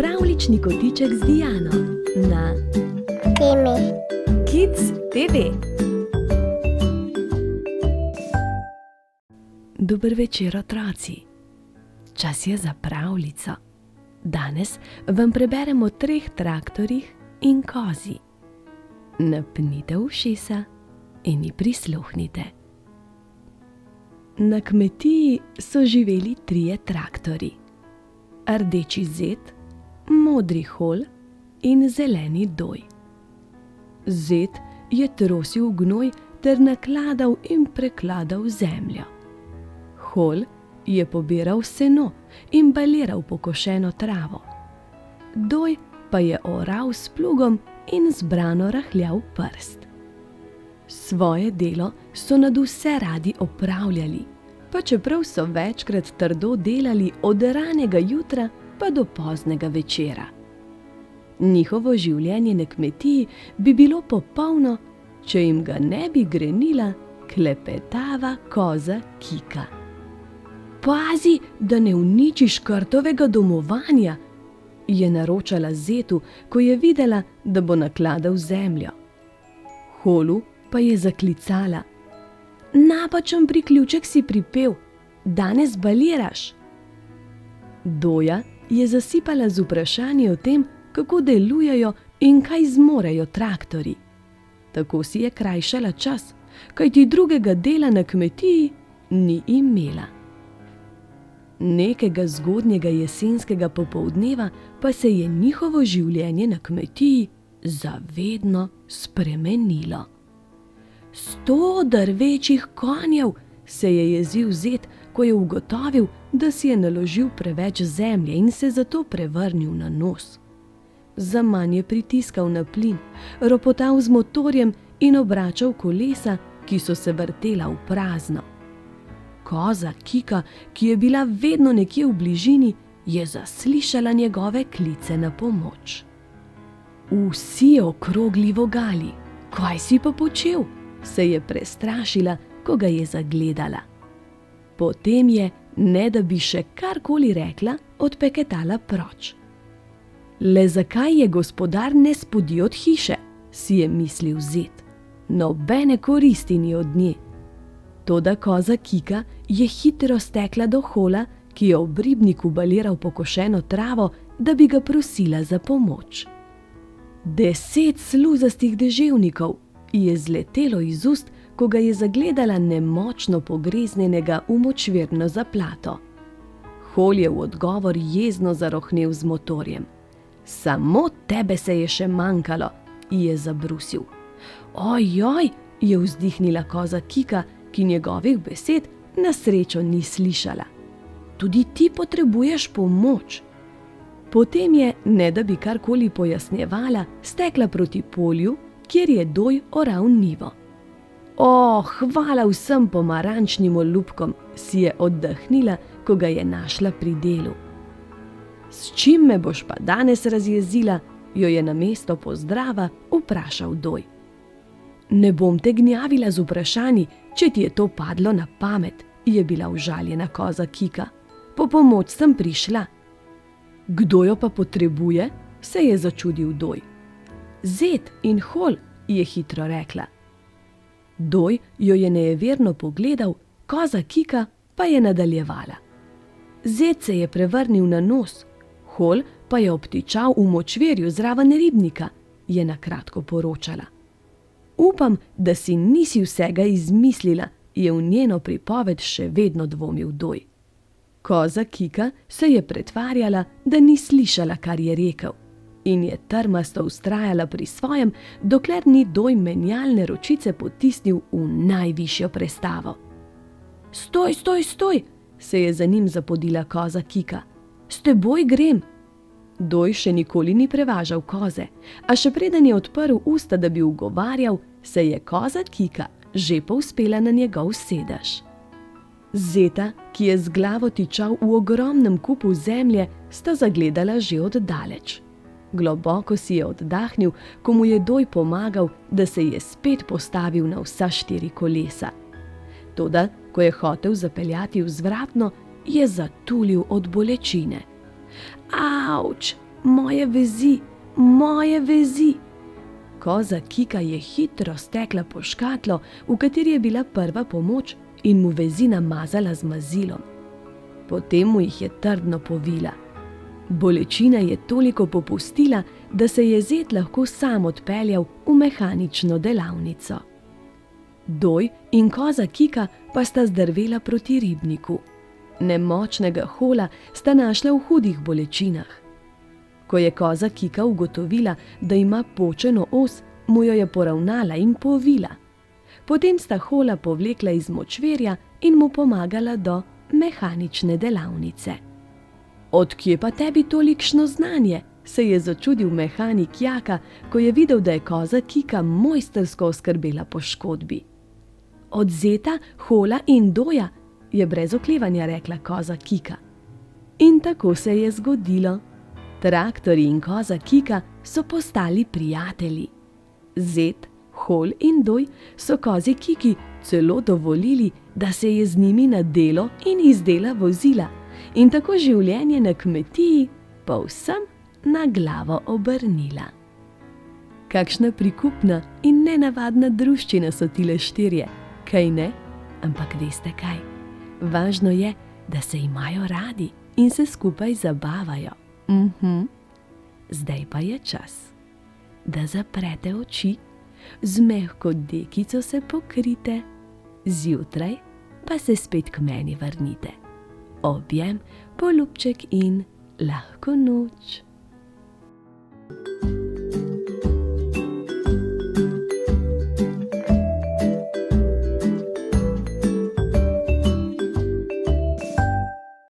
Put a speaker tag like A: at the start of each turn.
A: Pravljični kotiček z Diano na
B: Temi.
A: Kids TV. Dober večer, otroci. Čas je za pravljico. Danes vam preberemo o 3 traktorjih in kozi. Napnite ušesa in ji prisluhnite. Na kmetiji so živeli 3 traktorji. Rdeči zed, modri hol in zeleni doj. Zed je trosil gnoj ter nakladal in prekladal zemljo. Hol je pobiral seno in baliral pokošeno travo. Doj pa je oral s plugom in zbrano rahljal prst. Svoje delo so nadvse radi opravljali, pa čeprav so večkrat trdo delali od ranega jutra pa do poznega večera. Njihovo življenje na kmetiji bi bilo popolno, če jim ga ne bi grenila klepetava koza Kika. Pazi, da ne uničiš krtovega domovanja, je naročala zetu, ko je videla, da bo nakladal zemljo. Holu pa je zaklicala: napačen priključek si pripel, danes baliraš. Doja je zasipala z vprašanji o tem, kako delujejo in kaj zmorejo traktorji. Tako si je krajšala čas, kajti drugega dela na kmetiji ni imela. Nekega zgodnjega jesenskega popoldneva pa se je njihovo življenje na kmetiji zavedno spremenilo. 100 drvečih konjev, se je jezil zed, ko je ugotovil, da si je naložil preveč zemlje in se zato prevrnil na nos. Zaman je pritiskal na plin, ropotal z motorjem in obračal kolesa, ki so se vrtela v prazno. Koza Kika, ki je bila vedno nekje v bližini, je zaslišala njegove klice na pomoč. Vsi okrogli vogali: kaj si pa počel? Se je prestrašila, ko ga je zagledala. Potem je, ne da bi še karkoli rekla, odpeketala proč. Le zakaj je gospodar ne spodi od hiše, si je mislil zed. Nobene koristi ni od nje. Toda koza Kika je hitro stekla do hola, ki je ob ribniku baliral pokošeno travo, da bi ga prosila za pomoč. 10 sluzastih deževnikov je zletelo iz ust, ko ga je zagledala nemočno pogreznjenega v močvirno zaplato. Hol je v odgovor jezno zarohnel z motorjem. Samo tebe se je še manjkalo, je zabrusil. Ojoj, je vzdihnila koza Kika, ki njegovih besed na srečo ni slišala. Tudi ti potrebuješ pomoč. Potem je, ne da bi karkoli pojasnjevala, stekla proti polju, kjer je doj oral njivo. Hvala vsem pomarančnim olupkom, si je oddahnila, ko ga je našla pri delu. S čim me boš pa danes razjezila, jo je namesto pozdrava vprašal doj. Ne bom te gnjavila z vprašanji, če ti je to padlo na pamet, je bila užaljena koza Kika. Po pomoč sem prišla. Kdo jo pa potrebuje? Se je začudil doj. Zed in hol, je hitro rekla. Doj jo je nejeverno pogledal, koza Kika pa je nadaljevala. Zed se je prevrnil na nos, hol pa je obtičal v močvirju zraven ribnika, je na kratko poročala. Upam, da si nisi vsega izmislila, je v njeno pripoved še vedno dvomil doj. Koza Kika se je pretvarjala, da ni slišala, kar je rekel, in je trmasto vztrajala pri svojem, dokler ni doj menjalne ročice potisnil v najvišjo prestavo. Stoj, stoj, stoj, se je za njim zapodila koza Kika. S teboj grem. Doj še nikoli ni prevažal koze, a še preden je odprl usta, da bi ugovarjal, se je koza Kika že povzpela na njegov sedež. Zeta, ki je z glavo tičal v ogromnem kupu zemlje, sta zagledala že od daleč. Globoko si je oddahnil, ko mu je doj pomagal, da se je spet postavil na vsa 4 kolesa. Toda, ko je hotel zapeljati vzvratno, je zatulil od bolečine. Avč, moje vezi, moje vezi. Koza Kika je hitro stekla po škatlo, v kateri je bila prva pomoč, in mu vezi namazala z mazilom. Potem mu jih je trdno povila. Bolečina je toliko popustila, da se je zed lahko sam odpeljal v mehanično delavnico. Doj in koza Kika pa sta zdrvela proti ribniku. Nemočnega Hola sta našla v hudih bolečinah. Ko je koza Kika ugotovila, da ima počeno os, mu jo je poravnala in povila. Potem sta Hola povlekla iz močvirja in mu pomagala do mehanične delavnice. Od kje pa tebi tolikšno znanje? Se je začudil mehanik Jaka, ko je videl, da je koza Kika mojstrsko oskrbela poškodbi. Od zeta, Hola in Doja, je brez oklevanja rekla koza Kika. In tako se je zgodilo. Traktorji in koza Kika so postali prijatelji. Zet, Hol in Doj so kozi Kiki celo dovolili, da se je z njimi nadelo in izdela vozila, in tako življenje na kmetiji povsem na glavo obrnila. Kakšna prikupna in nenavadna druščina so tile štirje, kaj ne? Ampak veste kaj? Važno je, da se imajo radi in se skupaj zabavajo. Zdaj pa je čas, da zaprete oči, z mehko dekico se pokrite, zjutraj pa se spet k meni vrnite. Objem, poljubček in lahko noč.